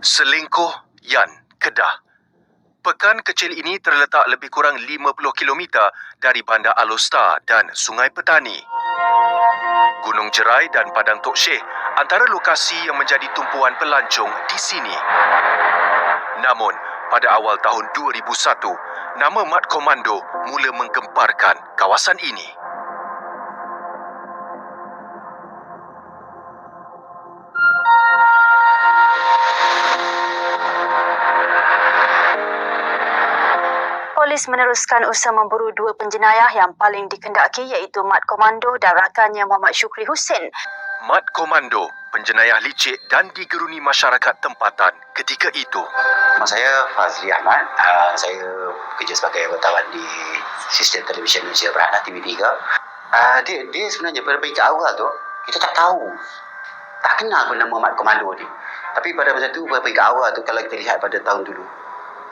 Selingkuh Yan, Kedah. Pekan kecil ini terletak lebih kurang 50 kilometer dari Bandar Alor dan Sungai Petani. Gunung Jerai dan Padang Tok Syekh antara lokasi yang menjadi tumpuan pelancong di sini. Namun, pada awal tahun 2001, nama Mat Komando mula menggemparkan kawasan ini. Polis meneruskan usaha memburu dua penjenayah yang paling dikendaki iaitu Mat Komando dan rakannya Muhammad Syukri Hussein. Mat Komando, penjenayah licik dan digeruni masyarakat tempatan ketika itu. Nama saya Fazli Ahmad. Saya bekerja sebagai wartawan di sistem televisyen Malaysia Beranak TV3. Dia sebenarnya pada peringkat awal tu, kita tak tahu. Tak kenal pun nama Mat Komando ni. Tapi pada masa tu, pada peringkat awal tu, kalau kita lihat pada tahun dulu,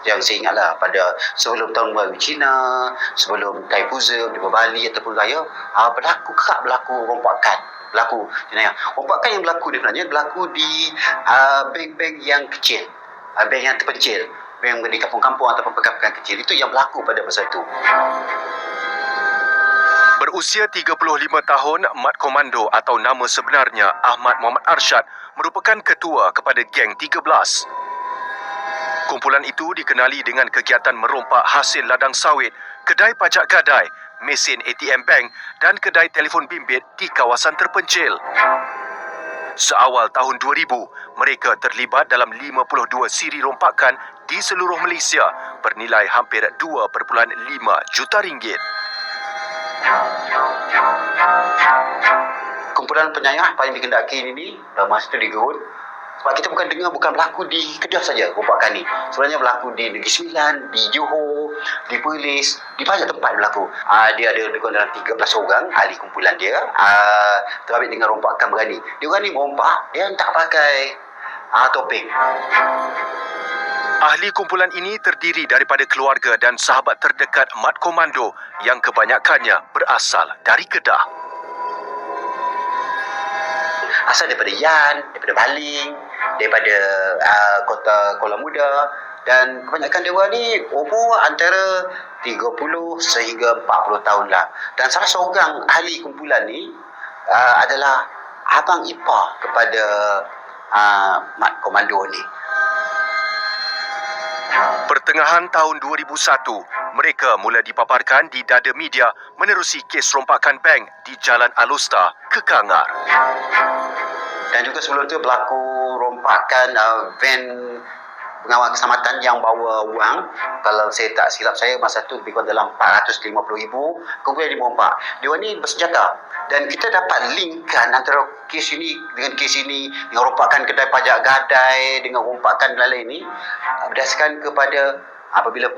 yang saya ingatlah pada sebelum tahun baru Cina, sebelum Taipuzam di Bali ataupun Raya, berlaku rompakan, berlaku jenayah. Rompakan yang berlaku ni sebenarnya berlaku di bank-bank yang kecil, bank yang terpencil, bank di kampung-kampung ataupun pekan-pekan kecil. Itu yang berlaku pada masa itu. Berusia 35 tahun, Mat Komando atau nama sebenarnya Ahmad Muhammad Arsyad merupakan ketua kepada geng 13. Kumpulan itu dikenali dengan kegiatan merompak hasil ladang sawit, kedai pajak gadai, mesin ATM bank dan kedai telefon bimbit di kawasan terpencil. Seawal tahun 2000, mereka terlibat dalam 52 siri rompakan di seluruh Malaysia bernilai hampir 2.5 juta ringgit. Kumpulan penyayah paling dikendaki ini dalam masa itu digerun. Sebab kita bukan berlaku di Kedah saja rompakan ni. Sebenarnya berlaku di Negeri Sembilan, di Johor, di Perlis, di banyak tempat berlaku. Dia ada lebih kurang dalam 13 orang ahli kumpulan dia. Terbabit dengan rompakan berani. Dia orang ni merompak, dia tak pakai topeng. Ahli kumpulan ini terdiri daripada keluarga dan sahabat terdekat Mat Komando yang kebanyakannya berasal dari Kedah. Asal daripada Yan, daripada Baling, daripada kota Kuala Muda, dan kebanyakan dia orang ni umur antara 30 sehingga 40 tahun lah. Dan salah seorang ahli kumpulan ni adalah abang ipar kepada Mat Komando ni. Pertengahan tahun 2001, mereka mula dipaparkan di dada media menerusi kes rompakan bank di Jalan Alor, Kekangar. Dan juga sebelum tu berlaku rompakan van pengawal keselamatan yang bawa wang. Kalau saya tak silap saya, masa tu lebih kurang dalam 450,000. Kemudian dia merompak. Dia ni bersenjata. Dan kita dapat linkkan antara kes ini dengan kes ini, dengan rompakan kedai pajak gadai, dengan rompakan lain ini, berdasarkan kepada apabila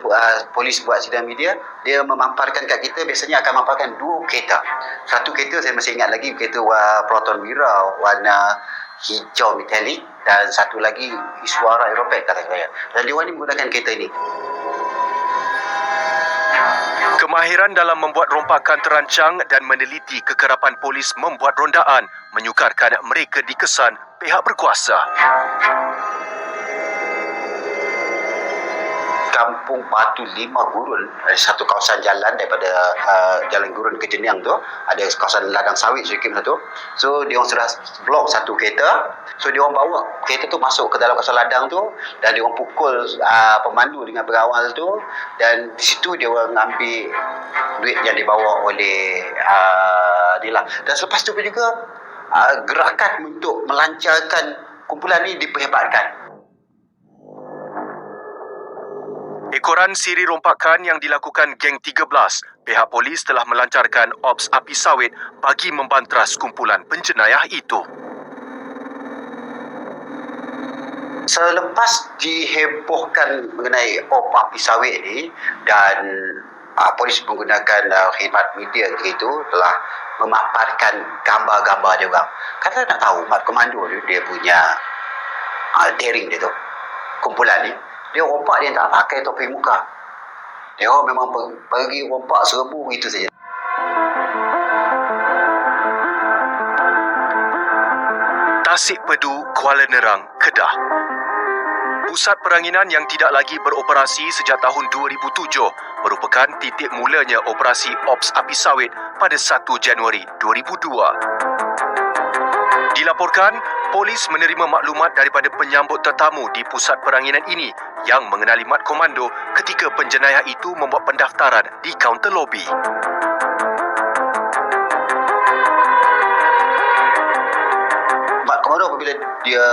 polis buat sidang media, dia memamparkan kat kita, biasanya akan memamparkan dua kereta. Satu kereta saya masih ingat lagi, kereta Proton Wira warna hijau metalik, dan satu lagi Iswara Europek kata saya. Dan dia ni menggunakan kereta ini. Kemahiran dalam membuat rompakan terancang dan meneliti kekerapan polis membuat rondaan menyukarkan mereka dikesan pihak berkuasa. Kampung Batu 5 Gurun, satu kawasan jalan daripada Jalan Gurun ke Jeniang tu, ada kawasan ladang sawit sedikit satu. So dia orang sudah blok satu kereta. So dia orang bawa kereta tu masuk ke dalam kawasan ladang tu, dan dia orang pukul pemandu dengan pengawal tu, dan di situ dia orang ambil duit yang dibawa oleh dia lah. Dan selepas tu pun juga gerakan untuk melancarkan kumpulan ni diperhebatkan. Ekoran siri rompakan yang dilakukan geng 13, pihak polis telah melancarkan ops api sawit bagi membantras kumpulan penjenayah itu. Selepas dihebohkan mengenai op api sawit ni, dan polis menggunakan khidmat media itu telah memaparkan gambar-gambar dia orang. Karena nak tahu Mat Komando dia punya daring dia tu, kumpulan ni, dia rompak dia tak pakai topeng muka. Dia memang pergi rompak serbu itu saja. Tasik Pedu, Kuala Nerang, Kedah. Pusat peranginan yang tidak lagi beroperasi sejak tahun 2007 merupakan titik mulanya operasi Ops Api Sawit pada 1 Januari 2002. Dilaporkan, polis menerima maklumat daripada penyambut tetamu di pusat peranginan ini yang mengenali Mat Komando ketika penjenayah itu membuat pendaftaran di kaunter lobi. Mat Komando apabila dia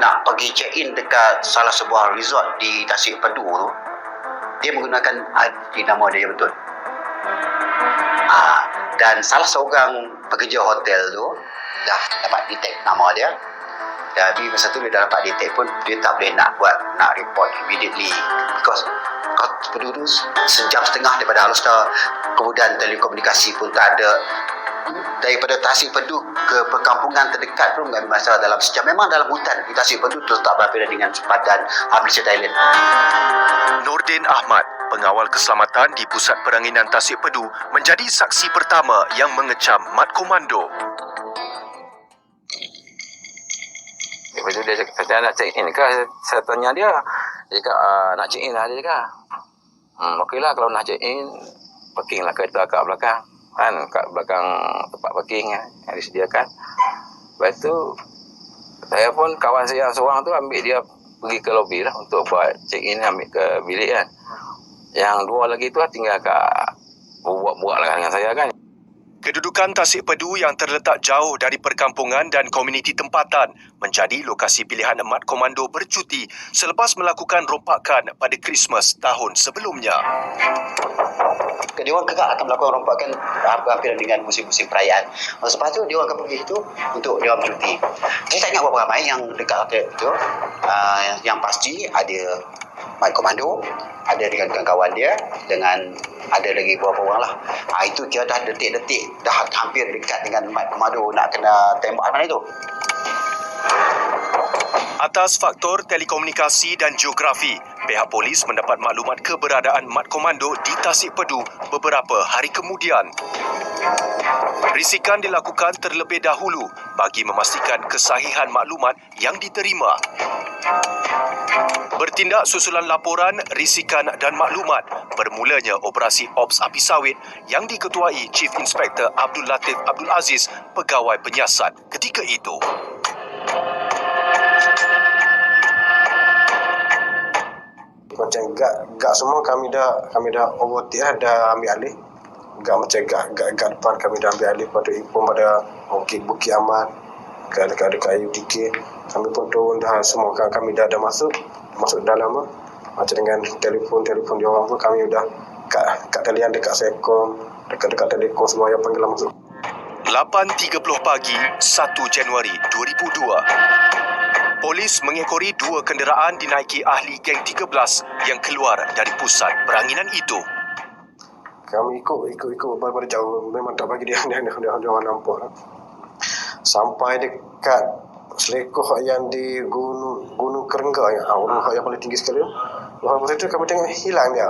nak pergi check-in dekat salah sebuah resort di Tasik Pedu tu, dia menggunakan ID nama dia betul. Dan salah seorang pekerja hotel tu dah dapat detect nama dia. Tapi masa tu dia dah dapat detect pun dia tak boleh nak report immediately because Pedu tu sejam setengah daripada Alustar, kemudian telekomunikasi pun tak ada. Daripada Tasik Pedu ke perkampungan terdekat pun mengambil masa dalam sejam. Memang dalam hutan di Tasik Pedu tu tak berbeza dengan sempadan Malaysia Thailand. Nordin Ahmad, pengawal keselamatan di Pusat Peranginan Tasik Pedu, menjadi saksi pertama yang mengecam Mat Komando. Lepas tu dia cakap, kata nak check in ke? Saya tanya dia. Dia cakap, nak check in lah dia cakap. Okeylah kalau nak check in, parking lah kereta kat belakang. Kan, kat belakang tempat parking yang disediakan. Lepas tu, saya pun kawan saya seorang tu ambil dia pergi ke lobi lah untuk buat check in, ambil ke bilik kan. Yang dua lagi tu tinggal kat buat-buat lah dengan saya kan. Kedudukan Tasik Pedu yang terletak jauh dari perkampungan dan komuniti tempatan menjadi lokasi pilihan Mat Komando bercuti selepas melakukan rompakan pada Christmas tahun sebelumnya. Dia orang kekal akan melakukan rompakan hampir dengan musim-musim perayaan. Lepas tu dia orang akan pergi itu untuk dia orang bercuti. Saya tak ingat berapa ramai yang dekat hotel itu. Yang pasti ada Mat Komando, ada dengan kawan dia, dengan ada lagi beberapa orang lah. Itu kira dah detik-detik, dah hampir dekat dengan Mat Komando nak kena tembak mana itu. Atas faktor telekomunikasi dan geografi, pihak polis mendapat maklumat keberadaan Mat Komando di Tasik Pedu beberapa hari kemudian. Risikan dilakukan terlebih dahulu bagi memastikan kesahihan maklumat yang diterima. Bertindak susulan laporan, risikan dan maklumat, bermulanya operasi Ops Api Sawit yang diketuai Chief Inspector Abdul Latif Abdul Aziz, pegawai penyiasat ketika itu. Macam gak semua kami dah overtake lah, dah ambil alih. Gak macam gak depan kami dah ambil alih pada inform pada Bukit Aman, dekat UTK. Kami pun turun dah, semua kami dah masuk dalam lah. Macam dengan telefon dia orang pun kami dah kat talian dekat Sekom, dekat Telekom semua yang panggil masuk. 8.30 pagi 1 Januari 2002. Polis mengekori 2 kenderaan dinaiki ahli geng 13 yang keluar dari pusat peranginan itu. Kami ikut pada jauh, memang tak bagi dia orang nampak. Sampai dekat selekoh yang di Gunung Kerengga yang yang paling tinggi sekali. Lepas itu kami tengok hilang dia.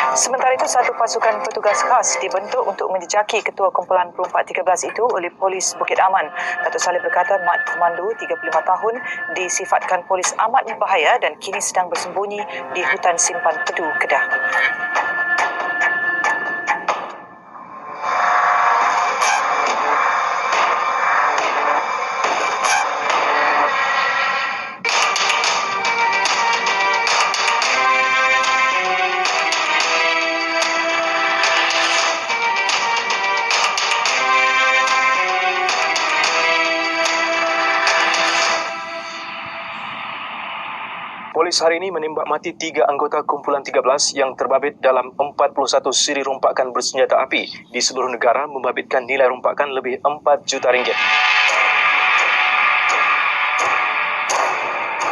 Sementara itu, satu pasukan petugas khas dibentuk untuk menjejaki Ketua Kumpulan Perompak 13 itu oleh Polis Bukit Aman. Datuk Saleh berkata Mat Komando 35 tahun disifatkan polis amat berbahaya dan kini sedang bersembunyi di hutan simpan Pedu, Kedah. Polis hari ini menembak mati 3 anggota kumpulan 13 yang terbabit dalam 41 siri rompakan bersenjata api di seluruh negara, membabitkan nilai rompakan lebih 4 juta ringgit.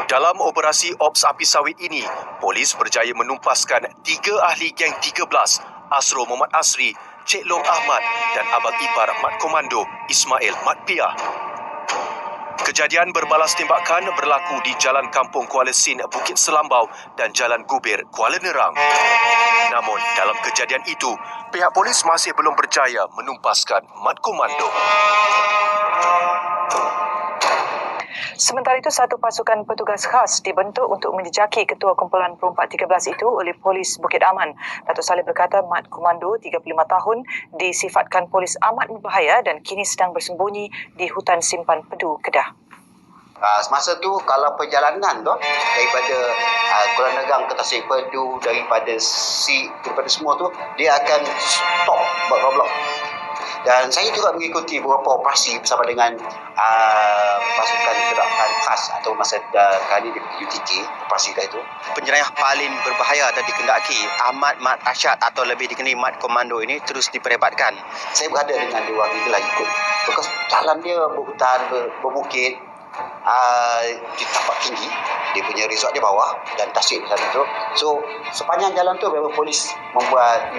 Dalam operasi Ops Api Sawit ini, polis berjaya menumpaskan 3 ahli geng 13, Asro Muhammad Asri, Cik Long Ahmad dan abang ipar Mat Komando, Ismail Mat Piah. Kejadian berbalas tembakan berlaku di Jalan Kampung Kuala Sin, Bukit Selambau dan Jalan Gubir, Kuala Nerang. Namun, dalam kejadian itu, pihak polis masih belum berjaya menumpaskan mat komando. Sementara itu, satu pasukan petugas khas dibentuk untuk menjejaki Ketua Kumpulan Perompak 13 itu oleh Polis Bukit Aman. Datuk Saleh berkata mat komando 35 tahun disifatkan polis amat berbahaya dan kini sedang bersembunyi di hutan simpan Pedu, Kedah. Semasa tu kalau perjalanan tu daripada Kuala Negang ke Tasik Pedu, daripada semua tu dia akan stop buat roadblock. Dan saya juga mengikuti beberapa operasi bersama dengan pasukan gerakan khas atau masa kali di UTK, operasi itu. Penjerayah paling berbahaya dan dikendaki Ahmad Mat Rashad atau lebih dikenali Mat Komando ini terus diperhebatkan. Saya berada dengan dia itulah ikut. Bekas jalan dia berhutan, berbukit, di tapak tinggi, dia punya resort di bawah dan tasik di sana tu. So sepanjang jalan tu memang polis membuat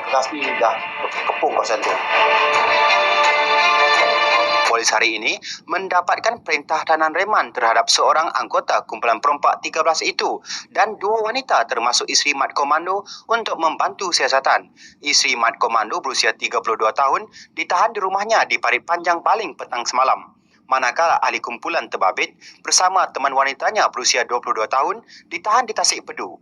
keras ni dah kepung kawasan tu. Polis hari ini mendapatkan perintah tahanan reman terhadap seorang anggota kumpulan perompak 13 itu dan dua wanita termasuk isteri Mat Komando untuk membantu siasatan. Isteri Mat Komando berusia 32 tahun ditahan di rumahnya di Parit Panjang Baling petang semalam. Manakala ahli kumpulan terbabit bersama teman wanitanya berusia 22 tahun ditahan di Tasik Pedu.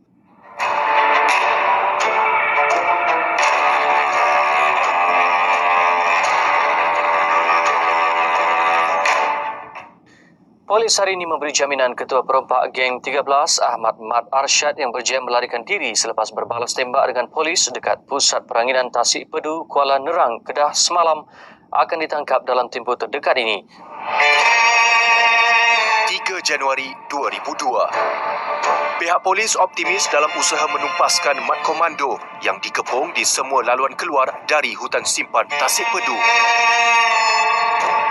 Polis hari ini memberi jaminan Ketua Perompak Geng 13 Ahmad Mat Arsyad yang berjaya melarikan diri selepas berbalas tembak dengan polis dekat Pusat Peranginan Tasik Pedu, Kuala Nerang, Kedah semalam akan ditangkap dalam tempoh terdekat ini. 3 Januari 2002. Pihak polis optimis dalam usaha menumpaskan mat komando yang dikepung di semua laluan keluar dari hutan simpan Tasik Pedu.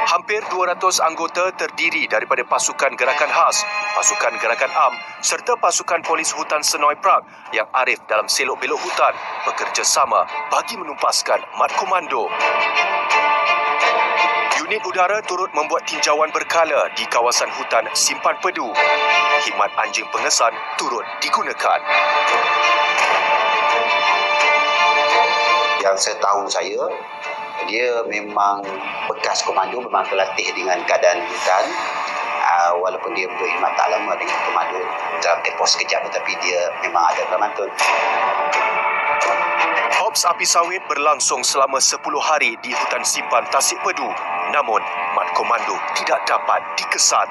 Hampir 200 anggota terdiri daripada pasukan gerakan khas, pasukan gerakan am serta pasukan polis hutan Senoi Prak yang arif dalam selok-belok hutan bekerjasama bagi menumpaskan mat komando. Unit udara turut membuat tinjauan berkala di kawasan hutan simpan Pedu. Khidmat anjing pengesan turut digunakan. Yang setahu saya, dia memang bekas komando, memang terlatih dengan keadaan hutan. Walaupun dia berkhidmat tak lama dengan komando dalam tempoh sekejap, tetapi dia memang ada pemantun. Ops api sawit berlangsung selama 10 hari di hutan simpan Tasik Pedu. Namun, mat komando tidak dapat dikesan.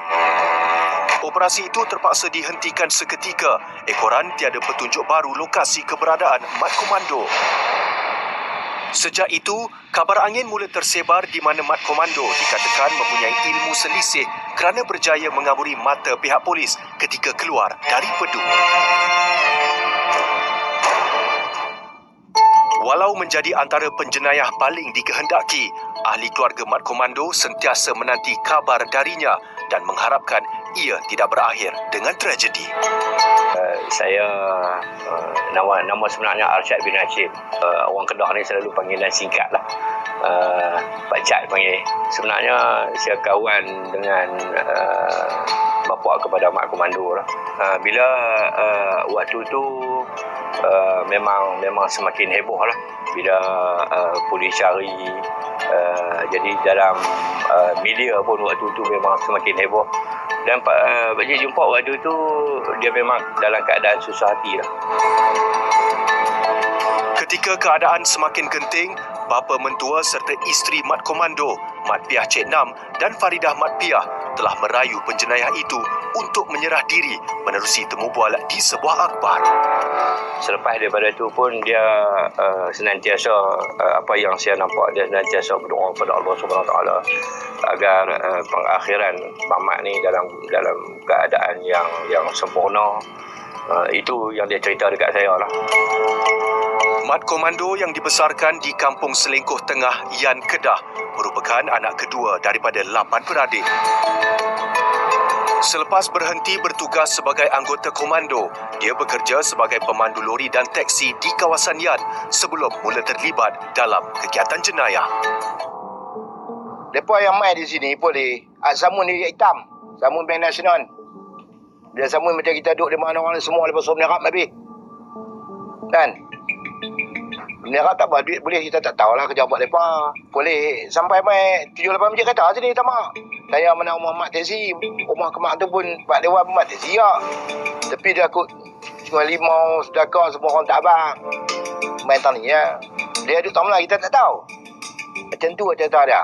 Operasi itu terpaksa dihentikan seketika ekoran tiada petunjuk baru lokasi keberadaan mat komando. Sejak itu, kabar angin mula tersebar di mana mat komando dikatakan mempunyai ilmu selisih kerana berjaya mengaburi mata pihak polis ketika keluar dari Pedu. Walau menjadi antara penjenayah paling dikehendaki, ahli keluarga mat komando sentiasa menanti kabar darinya dan mengharapkan ia tidak berakhir dengan tragedi. Saya nama sebenarnya Arsyad bin Hashim. Orang Kedah ni selalu panggilan singkat lah. Pak Chat panggil. Sebenarnya saya kawan dengan bapa kepada mat komando lah. Bila waktu tu memang semakin heboh lah bila polis cari. Jadi dalam media pun waktu tu memang semakin heboh. Dan Pak Cik jumpa waktu tu dia memang dalam keadaan susah hati lah. Ketika keadaan semakin genting, bapa mentua serta isteri mat komando, Mat Piah Cik Nam dan Faridah Mat Piah telah merayu penjenayah itu untuk menyerah diri menerusi temu bual di sebuah akhbar. Selepas daripada tu pun dia senantiasa apa yang saya nampak, dia senantiasa berdoa kepada Allah Subhanahu Wa Taala agar pengakhiran Mamat ni dalam keadaan yang sempurna. Itu yang dia cerita dekat saya lah. Mat komando yang dibesarkan di Kampung Selengkuh Tengah, Yan, Kedah merupakan anak kedua daripada 8 beradik. Selepas berhenti bertugas sebagai anggota komando, dia bekerja sebagai pemandu lori dan teksi di kawasan Yan sebelum mula terlibat dalam kegiatan jenayah. Mereka yang main di sini boleh samun dia hitam, samun Bank Nasional. Dia samun macam kita duduk di mana orang semua lepas menyerap habis. Kan? Bendera tak apa, duit boleh kita tak tahulah kerja buat mereka. Boleh sampai mai 7-8 biji kereta sini tak mak. Saya mana rumah mak taksi, rumah kemak tu pun Pak Dewan mak taksi ya. Tapi dia aku cuma limau, sedekah semua orang tak abang. Main tang ni ya. Dia duduk tak mana kita tak tahu. Macam tu cerita dia.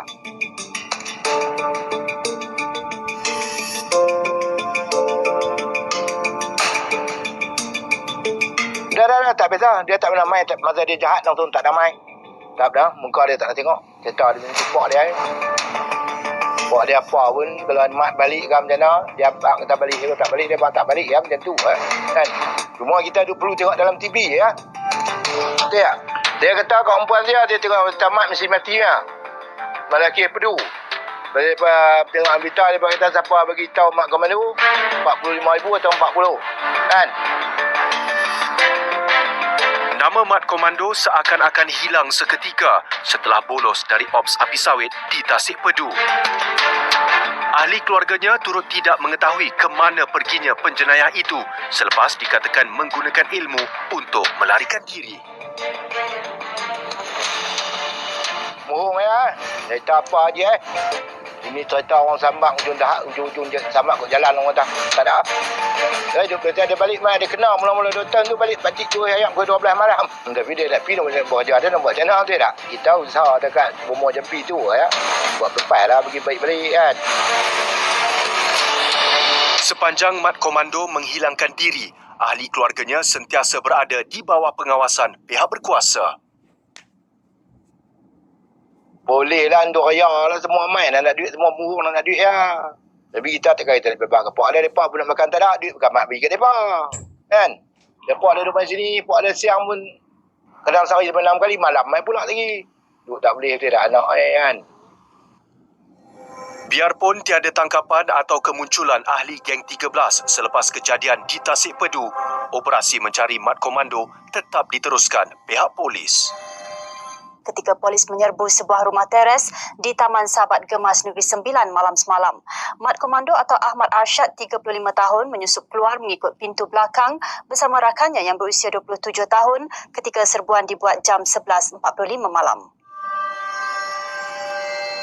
Dah, tak biasa. Dia tak pernah main. Masa dia jahat, langsung tak ada main. Tak dah. Muka dia tak nak tengok. Cerita dia macam pak dia. Pak dia apa pun, kalau mat balik ke macam mana, dia abang kata balik, dia tak balik, dia abang tak balik, ya, macam tu. Kan? Cuma kita perlu tengok dalam TV, ya. Betul tak? Dia kata kat perempuan dia tengok tamat mesti mati, ya. Malaki pedu. Lepas tengok berita, dia kata siapa bagi tahu mak komando, 45,000 atau 40. Kan? Nama Mat Komando seakan-akan hilang seketika setelah bolos dari Ops Api Sawit di Tasik Pedu. Ahli keluarganya turut tidak mengetahui ke mana perginya penjenayah itu selepas dikatakan menggunakan ilmu untuk melarikan diri. Murung ya. Cerita apa je Ini cerita orang sambak ujung sambak kat jalan orang tak ada. Dia balik mai dia kena mula-mula datang tu balik batik tu ayam pukul 12 malam. Tapi dia tak pergi nak buat dia nak buat channel tu tak. Kita usaha dekat rumah jampi tu ya. Buat pepai lah bagi baik-baik kan. Sepanjang Mat Komando menghilangkan diri, ahli keluarganya sentiasa berada di bawah pengawasan pihak berkuasa. Boleh lah untuk raya lah semua main nak duit semua burung nak duit ya. Tapi kita tak kata lepas ke pak dia depa pun nak makan tak ada duit bukan mak bagi kat depa. Kan? Depa ada duduk sini, pak ada siang pun kadang sehari sampai 6 kali malam main pula lagi. Duk tak boleh dia dah anak kan. Biarpun tiada tangkapan atau kemunculan ahli geng 13 selepas kejadian di Tasik Pedu, operasi mencari Mat Komando tetap diteruskan pihak polis. Ketika polis menyerbu sebuah rumah teres di Taman Sahabat Gemas Negeri Sembilan malam semalam. Mat Komando atau Ahmad Arsyad, 35 tahun, menyusup keluar mengikut pintu belakang bersama rakannya yang berusia 27 tahun ketika serbuan dibuat jam 11.45 malam.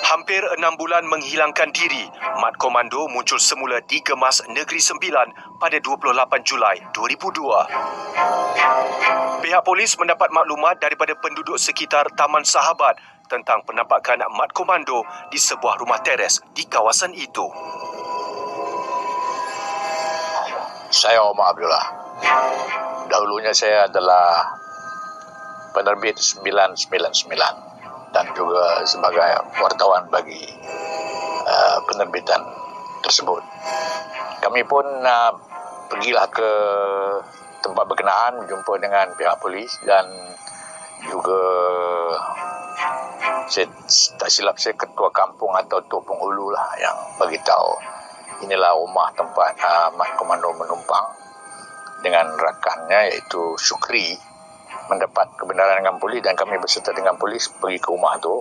Hampir 6 bulan menghilangkan diri, Mat Komando muncul semula di Gemas Negeri Sembilan pada 28 Julai 2002. Pihak polis mendapat maklumat daripada penduduk sekitar Taman Sahabat tentang penampakan Mat Komando di sebuah rumah teres di kawasan itu. Saya Omar Abdullah. Dahulunya saya adalah penerbit 999 dan juga sebagai wartawan bagi penerbitan tersebut. Kami pun pergilah ke tempat berkenaan, berjumpa dengan pihak polis dan juga saya tak silap saya ketua kampung atau Tok Penghulu lah yang bagi tahu inilah rumah tempat Mat Komando menumpang dengan rakannya iaitu Syukri. Mendapat kebenaran dengan polis dan kami berserta dengan polis pergi ke rumah tu.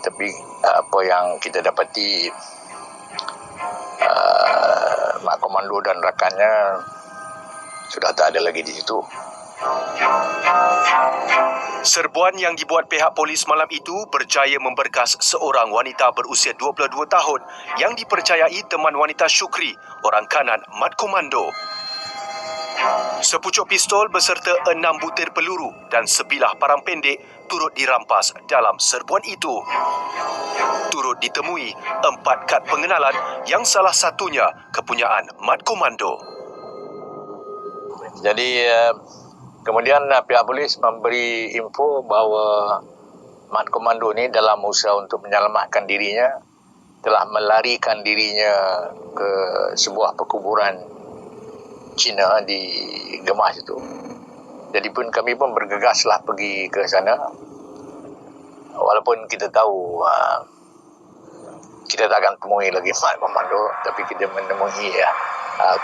Tapi apa yang kita dapati Mat Komando dan rakannya sudah tak ada lagi di situ. Serbuan yang dibuat pihak polis malam itu berjaya memberkas seorang wanita berusia 22 tahun yang dipercayai teman wanita Syukri, orang kanan Mat Komando. Sepucuk pistol beserta 6 butir peluru dan sebilah parang pendek turut dirampas dalam serbuan itu. Turut ditemui 4 kad pengenalan yang salah satunya kepunyaan Mat Komando. Jadi kemudian pihak polis memberi info bahawa Mat Komando ni dalam usaha untuk menyelamatkan dirinya telah melarikan dirinya ke sebuah perkuburan Cina di Gemas itu. Jadi pun kami pun bergegaslah pergi ke sana. Walaupun kita tahu kita tak akan temui lagi Mat Komando, tapi kita menemui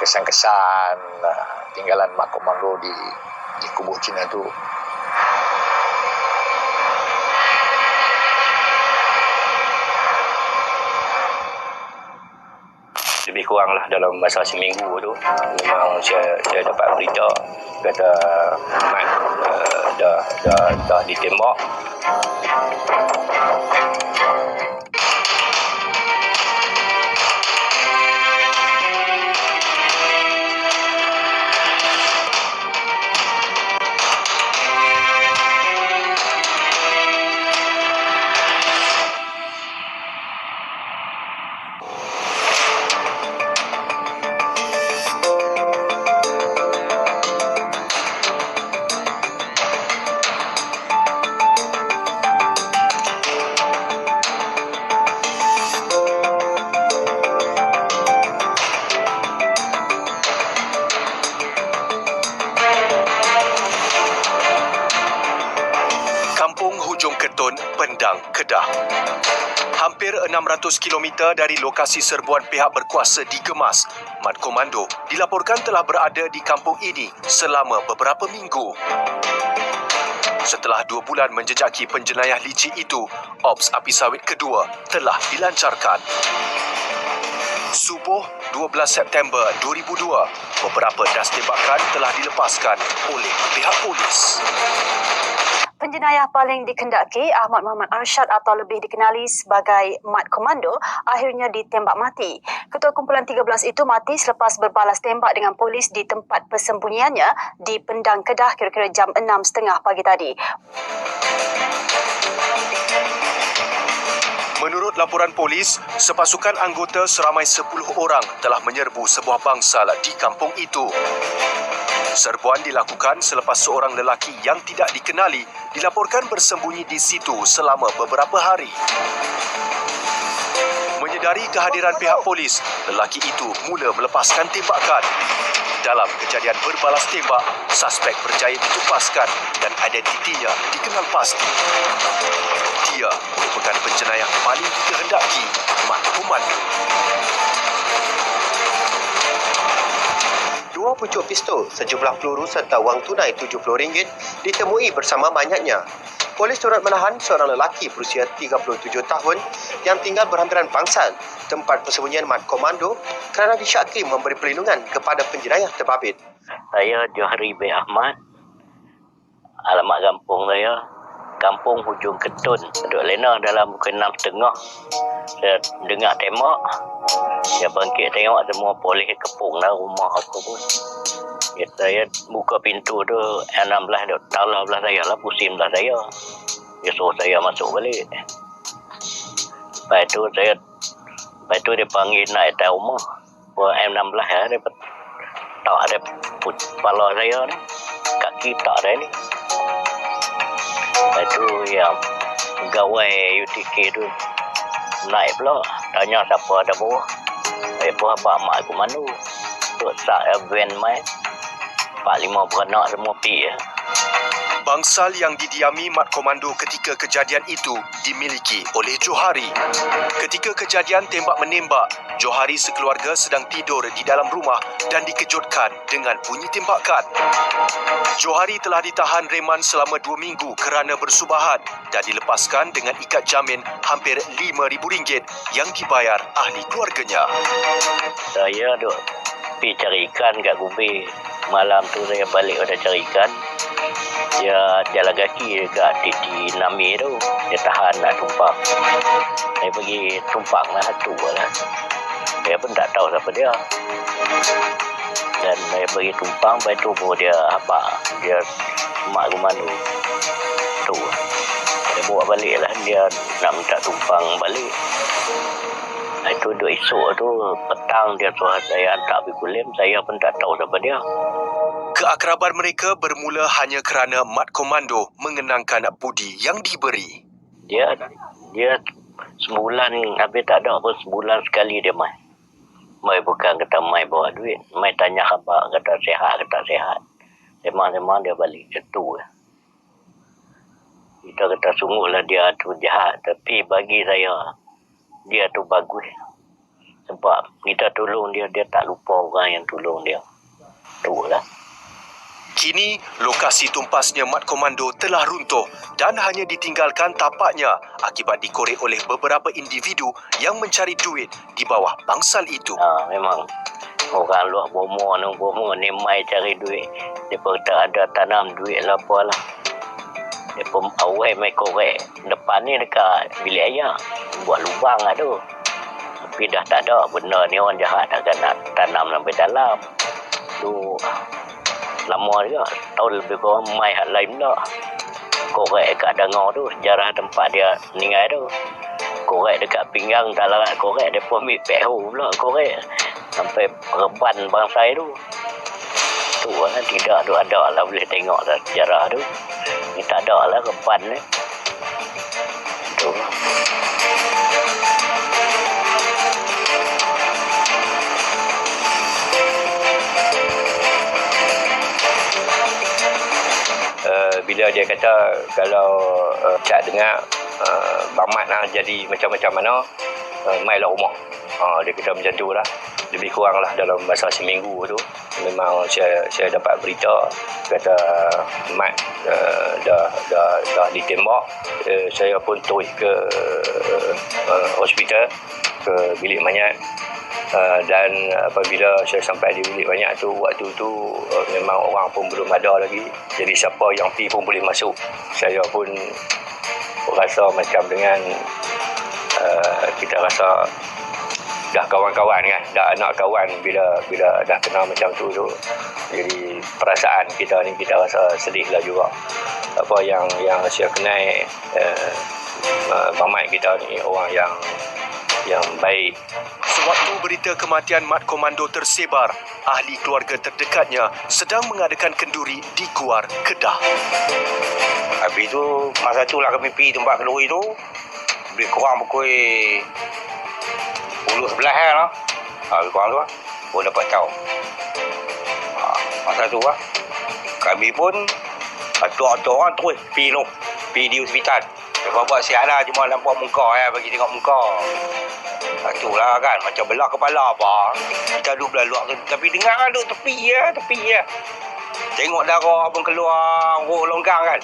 kesan-kesan tinggalan Mat Komando di kubur Cina tu. Lebih kuranglah dalam masa seminggu tu memang saya dapat berita kata Mat dah ditembak. Kampung Hujung Ketun, Pendang, Kedah. Hampir 600 km dari lokasi serbuan pihak berkuasa dikemas, Mat Komando dilaporkan telah berada di kampung ini selama beberapa minggu. Setelah 2 bulan menjejaki penjenayah licik itu, Ops Api Sawit kedua telah dilancarkan. Subuh 12 September 2002, beberapa das tembakan telah dilepaskan oleh pihak polis. Penjenayah paling dikendaki, Ahmad Muhammad Arsyad atau lebih dikenali sebagai Mat Komando, akhirnya ditembak mati. Ketua kumpulan 13 itu mati selepas berbalas tembak dengan polis di tempat persembunyiannya di Pendang, Kedah kira-kira jam 6.30 pagi tadi. Menurut laporan polis, sepasukan anggota seramai 10 orang telah menyerbu sebuah bangsal di kampung itu. Serbuan dilakukan selepas seorang lelaki yang tidak dikenali dilaporkan bersembunyi di situ selama beberapa hari. Menyedari kehadiran pihak polis, lelaki itu mula melepaskan tembakan. Dalam kejadian berbalas tembak, suspek berjaya ditupaskan dan identitinya dikenal pasti. Dia merupakan penjenayah paling dikehendaki, Mat Komando. 2 pucuk pistol, sejumlah peluru serta wang tunai RM70 ditemui bersama mayatnya. Polis turut menahan seorang lelaki berusia 37 tahun yang tinggal berhampiran bangsal tempat persembunyian Mat Komando kerana disyaki memberi perlindungan kepada penjenayah terbabit. Saya Johari bin Ahmad. Alamat kampung saya Kampung Hujung Ketun. Duduk lena dalam pukul 6.30. Saya dengar tembak. Saya bangkit tengok semua polis kepung dah rumah apa pun. Ya, saya buka pintu tu, 16 tu talah belah saya lah, pusing belah saya. Dia suruh saya masuk balik. Lepas tu dia panggil naik atas rumah. M16 ya, dia tak ada kepala saya ni. Kaki tak ada ni. Lepas tu yang pegawai UTK tu naik pula, tanya siapa ada bawah. Saya pun apa Mat Komando. Tok sak van mai 4-5 beranak semua pi ya. Bangsal yang didiami Mat Komando ketika kejadian itu dimiliki oleh Johari. Ketika kejadian tembak-menembak, Johari sekeluarga sedang tidur di dalam rumah dan dikejutkan dengan bunyi tembakan. Johari telah ditahan reman selama 2 minggu kerana bersubahat dan dilepaskan dengan ikat jamin hampir RM5,000 yang dibayar ahli keluarganya. Saya duk pergi cari ikan kat Gubir. Malam tu saya balik pada cari ikan. Dia jalan kaki dekat titik Nami tu. Dia tahan nak tumpang. Saya pergi tumpang lah satu lah. Saya pun tak tahu siapa dia. Dan saya pergi tumpang, lepas tu pun dia dia Mat Komando tu. Saya bawa balik lah. Dia nak minta tumpang balik. Itu dua esok tu petang dia suruh saya hantar pergi Kulim. Saya pun tak tahu siapa dia. Keakraban mereka bermula hanya kerana Mat Komando mengenangkan budi yang diberi. Dia sebulan habis tak ada apa, sebulan sekali dia mai. Mai bukan kata mai bawa duit, mai tanya khabar kata sihat ke tak sihat. Memang dia balik itu. Kita kata sungguhlah dia tu jahat, tapi bagi saya dia tu bagus. Sebab kita tolong dia tak lupa orang yang tolong dia. Itulah. Kini, lokasi tumpasnya Mat Komando telah runtuh dan hanya ditinggalkan tapaknya akibat dikorek oleh beberapa individu yang mencari duit di bawah bangsal itu. Memang orang luar bomo ni mai cari duit. Dia kata ada tanam duit lah apalah. Dia pun awal main korek. Depan ni dekat bilik ayah. Buat lubang lah tu. Tapi dah tak ada. Benda ni orang jahat takkan nak tanam sampai dalam. Tu lama juga. Tahun lebih kurang mai hal lain pula. Korek kat Dangor tu. Sejarah tempat dia meninggal tu. Korek dekat pinggang tak larat korek. Dia pun ambil peho pula korek. Sampai reban bangsai tu. Tu lah. Tidak tu ada lah. Boleh tengok lah sejarah tu. Ni tak ada lah reban ni. Tu lah. Bila dia kata kalau Cak dengar Bang Mat lah jadi macam-macam mana, mailah rumah. Dia kata macam tu lah. Lebih kurang lah dalam masa seminggu tu memang saya dapat berita kata Mat dah ditembak. Saya pun terus ke hospital, ke bilik mayat. Dan apabila saya sampai di bilik mayat tu, waktu tu memang orang pun belum ada lagi. Jadi siapa yang pergi pun boleh masuk. Saya pun rasa macam dengan kita rasa dah kawan-kawan kan, dah anak kawan bila dah kenal macam tu. Jadi perasaan kita ni kita rasa sedih lah juga. Apa yang saya kenal Bang Mat kita ni orang yang baik. Sewaktu berita kematian Mat Komando tersebar, ahli keluarga terdekatnya sedang mengadakan kenduri di Kuar, Kedah. Habis tu masa tu lah kami pergi tempat kenduri tu. Lebih kurang pukul 10-11 lah. Lebih kurang tu lah. Pun dapat tahu. Masa tu lah. Kami pun atuk-atuk orang terus pergi tu. Pergi di hospital. Dia buat sihat lah. Cuma nampak muka bagi tengok muka. Itulah kan. Macam belah kepala apa. Kita duduk belah luar tu. Tapi dengar kan duduk tepi je. Tengok darah pun keluar longgang kan.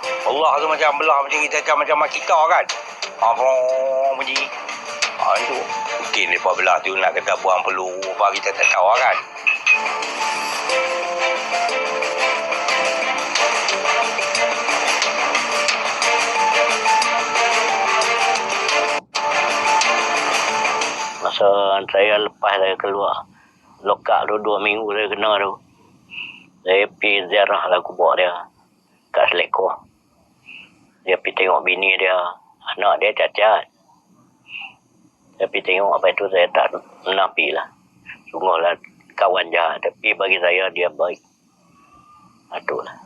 Allah tu macam belah macam kita macam kita kan. Macam ni. Itu. Mungkin lepas belah tu nak kata buang peluru apa kita tak tahu kan. Masa saya lepas saya keluar lokak tu 2 minggu saya kena tu, saya pergi ziarah lah kubur dia kat Selekor. Dia pergi tengok bini dia, anak dia cacat. Saya pergi tengok apa itu saya tak menapi lah. Sungguhlah kawan jahat, tapi bagi saya dia baik. Itulah.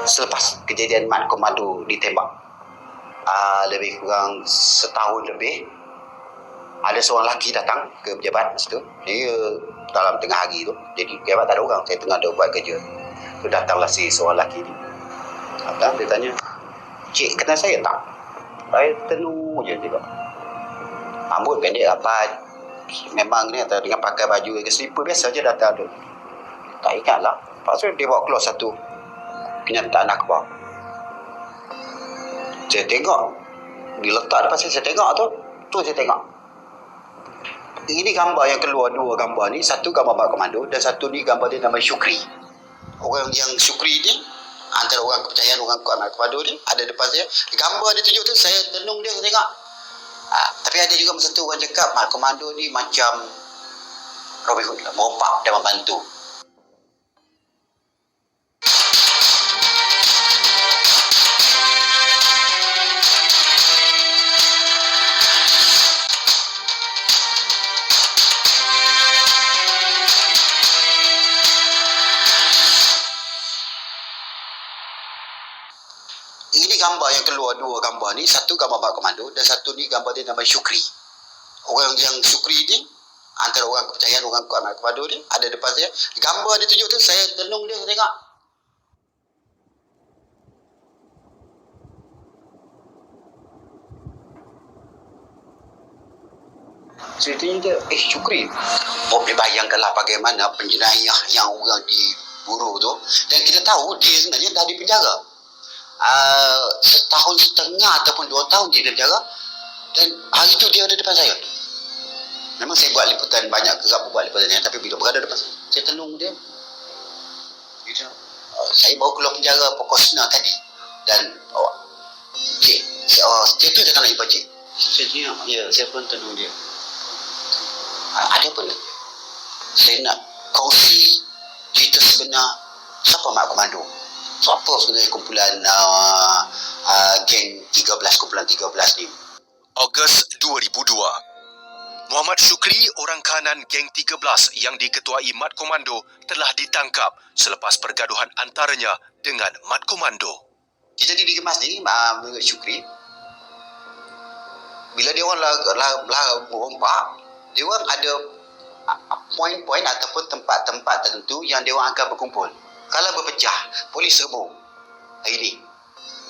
Selepas kejadian Mat Komando ditembak lebih kurang setahun lebih, ada seorang lelaki datang ke pejabat masa tu. Dia dalam tengah hari tu, jadi pejabat tak ada orang, saya tengah ada buat kerja tu. Datanglah si seorang lelaki ni. Datang, dia tanya, "Cik kenal saya tak?" Saya tenung je tengok. Rambut pendek rapat, memang ni dengan pakai baju ke slipper biasa je datang tu. Tak ingat lah. Lepas tu dia bawa keluar satu kenyataan akhbar. Saya tengok, diletak depan saya tengok tu saya tengok. Ini gambar yang keluar, 2 gambar ni. Satu gambar Mat Komando dan satu ni gambar dia nama Syukri. Orang yang Syukri ni antara orang kepercayaan orang kuat Mat Komando ni ada depan saya. Gambar dia tunjuk tu saya tenung dia, saya tengok. Tapi ada juga masa tu orang cakap Mat Komando ni macam Robin Hood lah, merompak dan membantu. Ini gambar yang keluar, 2 gambar ni. Satu gambar Mat Komando dan satu ni gambar dia nama Syukri. Orang yang Syukri ni antara orang kepercayaan orang kuat Mat Komando ni ada depan saya. Gambar dia tunjuk tu saya tenung dia, saya tengok. Ceritanya dia Syukri. Boleh bayangkanlah bagaimana penjenayah yang orang diburu tu. Dan kita tahu dia sebenarnya dah di penjara. 1.5 tahun ataupun 2 tahun dia di penjara. Dan hari tu dia ada depan saya. Memang saya buat liputan, banyak kerap buat liputan ni, tapi bila berada depan saya tolong dia. Saya bawa keluar penjara pokok Sena tadi. Dan cik tu dia tak nak jumpa cik. Saya tanya, ya, saya pun tolong dia. Ada apa lagi? Saya nak kongsi cerita sebenar siapa Mat Komando. Siapa sebenarnya kumpulan geng 13 ni. Ogos 2002. Muhammad Syukri, orang kanan geng 13 yang diketuai Mat Komando, telah ditangkap selepas pergaduhan antaranya dengan Mat Komando. Dia jadi dikemas ni, menurut Syukri, bila dia orang rompak, dia orang ada poin-poin ataupun tempat-tempat tertentu yang dia orang akan berkumpul. Kalau berpecah, polis serbu. Hari ni,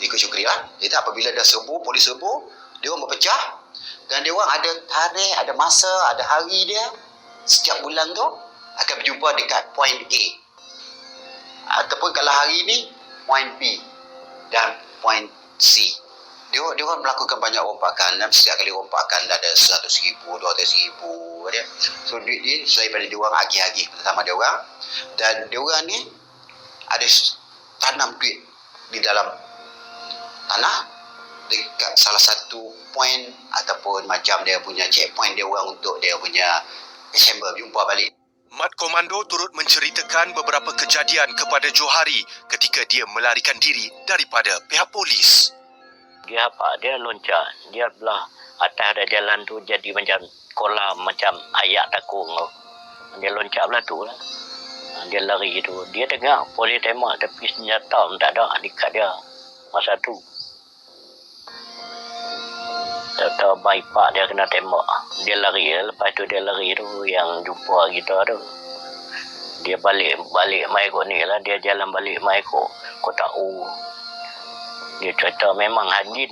ikut Syukri lah. Jadi apabila dah serbu, polis serbu, dia orang berpecah. Dan dia orang ada tarikh, ada masa, ada hari dia. Setiap bulan tu akan berjumpa dekat point A. Ataupun kalau hari ni, point B dan point C. Dia orang melakukan banyak rompakan. Dan setiap kali rompakan dah ada 100,000, 200,000 dia. So duit dia sesuai pada dia orang agih-agih pertama dia orang. Dan dia orang ni ada tanam duit di dalam tanah dekat salah satu point ataupun macam dia punya checkpoint dia orang untuk dia punya chamber jumpa balik. Mat Komando turut menceritakan beberapa kejadian kepada Johari ketika dia melarikan diri daripada pihak polis. Dia loncat, dia belah atas ada jalan tu jadi macam kolam, macam ayak takung tu. Dia loncat belah tu lah. Dia lari tu, dia dengar polis tembak tapi senjata tak ada dekat dia masa tu. Tahu baik pak dia kena tembak. Dia lari, lepas tu dia lari tu yang jumpa kita tu. Dia balik mai kot ni lah, dia jalan balik mai kot Kota U. Dia cerita memang Hanjin,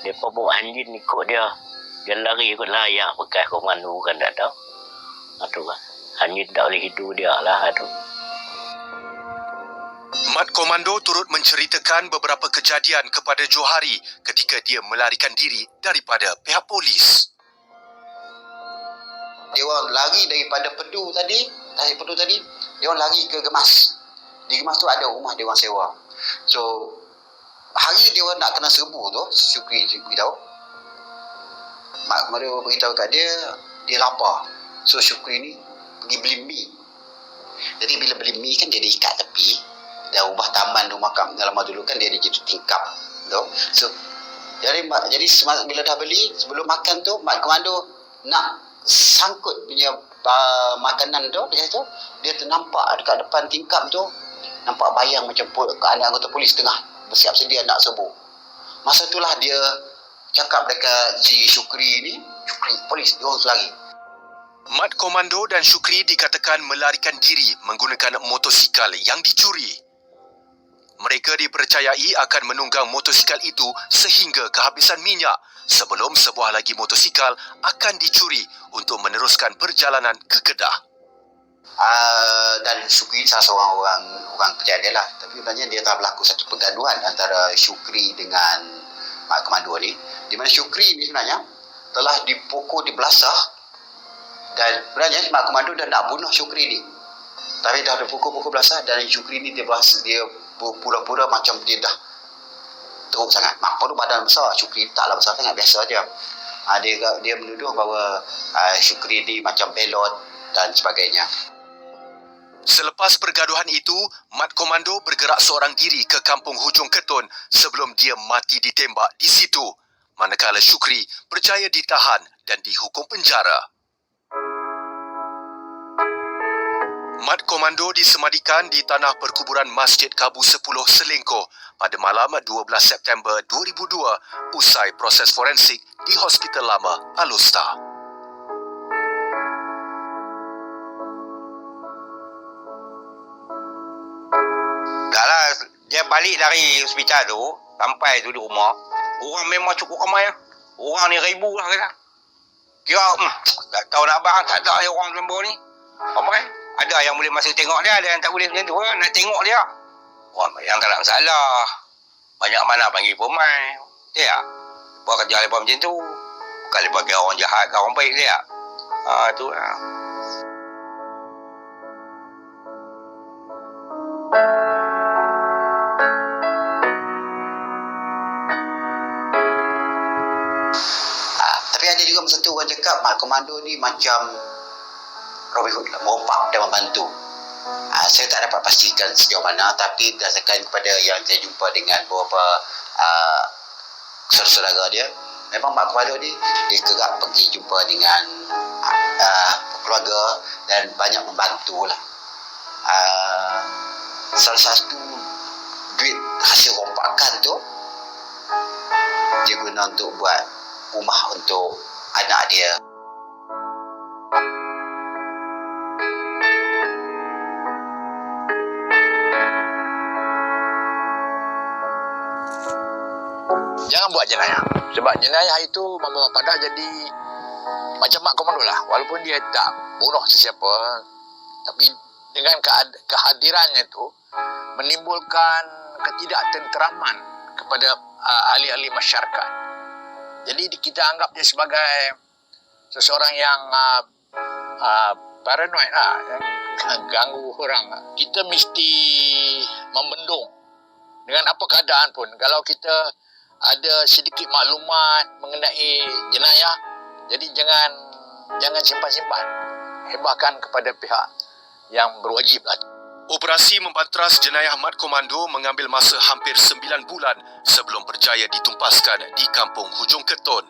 dia bawa Hanjin ikut dia. Dia lari ikut layak bekas komando kan tak tahu. Itu kan. Hanjin tak boleh hidup dia lah tu. Mat Komando turut menceritakan beberapa kejadian kepada Johari ketika dia melarikan diri daripada pihak polis. Dia orang lari daripada Pedu tadi, dia orang lari ke Gemas. Di Gemas tu ada rumah dia orang sewa. So, hari dia orang nak kena serbu tu, Syukri tahu. Mat Komando beritahu kat dia, dia lapar. So, Syukri ni pergi beli mi. Jadi, bila beli mi kan dia diikat tepi. Dan rumah taman rumah lama dulu kan dia jadi tingkap tu. So jadi bila dah beli sebelum makan tu Mat Komando nak sangkut punya makanan tu dia ternampak dekat depan tingkap tu nampak bayang macam anggota polis tengah bersiap sedia nak serbu. Masa itulah dia cakap dekat si Syukri polis dia orang lari. Mat Komando dan Syukri dikatakan melarikan diri menggunakan motosikal yang dicuri. Mereka dipercayai akan menunggang motosikal itu sehingga kehabisan minyak sebelum sebuah lagi motosikal akan dicuri untuk meneruskan perjalanan ke Kedah. Dan Syukri salah seorang orang percaya dia lah. Tapi sebenarnya dia telah berlaku satu pergaduhan antara Syukri dengan Mat Komando ni. Di mana Syukri ni sebenarnya telah dipukul, dibelasah. Dan sebenarnya Mat Komando dah nak bunuh Syukri ni. Tapi dah dipukul belasah dan Syukri ni dia pura-pura macam dia dah teruk sangat. Mak Komando badan besar, Syukri taklah besar sangat, biasa je. Dia menuduh bahawa Syukri ni macam belot dan sebagainya. Selepas pergaduhan itu, Mat Komando bergerak seorang diri ke kampung Hujung Ketun sebelum dia mati ditembak di situ. Manakala Syukri berjaya ditahan dan dihukum penjara. Mat Komando disemadikan di tanah perkuburan Masjid Kabu 10 Selengkoh pada malam 12 September 2002 usai proses forensik di Hospital Lama Alostar. Taklah, dia balik dari hospital tu, sampai tu di rumah, orang memang cukup ramai lah. Orang ni 1,000 lah kata. Kira, tak tahu nak abang, tak ada orang dalam bawah ni. Ramai. Ada yang boleh masuk tengok dia, ada yang tak boleh macam tu lah. Nak tengok dia. Orang yang tak ada masalah. Banyak mana panggil pemain. Ya. Buat kerja lepas macam tu. bukan bagi orang jahat ke orang baik dia. Itu lah. Tapi ada juga masa tu orang cakap Mat Komando ni macam Robin Hood lah, merompak dan membantu. Saya tak dapat pastikan sejauh mana, tapi berdasarkan kepada yang saya jumpa dengan beberapa saudara dia, memang Mat Komando ni dia kerap pergi jumpa dengan keluarga dan banyak membantu lah. Salah satu duit hasil rompakan tu dia guna untuk buat rumah untuk anak dia. Jangan buat jenayah. Sebab jenayah itu membawa pada jadi macam Mat Komando lah. Walaupun dia tak bunuh sesiapa, tapi dengan kehadirannya itu menimbulkan ketidaktenteraman kepada ahli-ahli masyarakat. Jadi kita anggap dia sebagai seseorang yang paranoid lah, yang ganggu orang. Kita mesti membendung dengan apa keadaan pun. Kalau kita ada sedikit maklumat mengenai jenayah, jadi jangan simpan-simpan. Hebahkan kepada pihak yang berwajib lah. Operasi membanteras jenayah Mat Komando mengambil masa hampir 9 bulan sebelum berjaya ditumpaskan di kampung Hujung Ketun.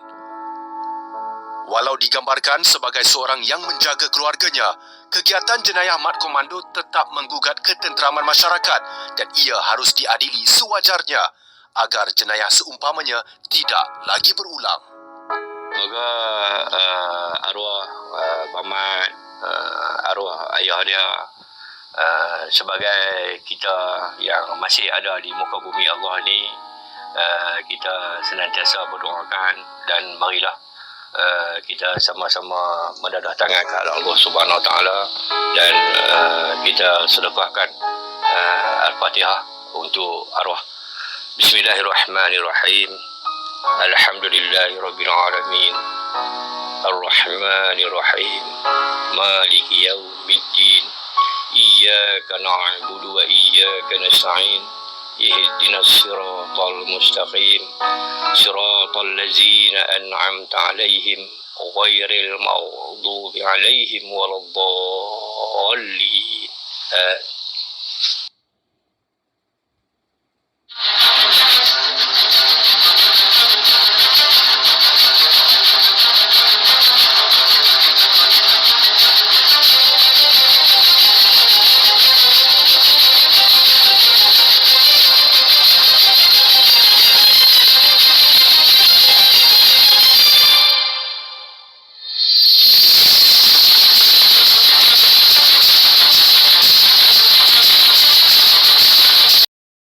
Walau digambarkan sebagai seorang yang menjaga keluarganya, kegiatan jenayah Mat Komando tetap menggugat ketenteraman masyarakat dan ia harus diadili sewajarnya agar jenayah seumpamanya tidak lagi berulang. Moga arwah paman, arwah ayah dia, sebagai kita yang masih ada di muka bumi Allah ni, kita senantiasa berdoakan dan marilah kita sama-sama mendadah tangan ke Allah Subhanahu Wa Taala dan kita sedekahkan Al-Fatihah untuk arwah. Bismillahirrahmanirrahim. Alhamdulillahirabbil alamin. Ar-Rahmanirrahim. Maliki yaumiddin. Iyyaka na'budu wa iyyaka nasta'in. Ihdinas siratal mustaqim. Siratal ladzina an'amta 'alaihim ghairil maghdubi 'alaihim waladdallin.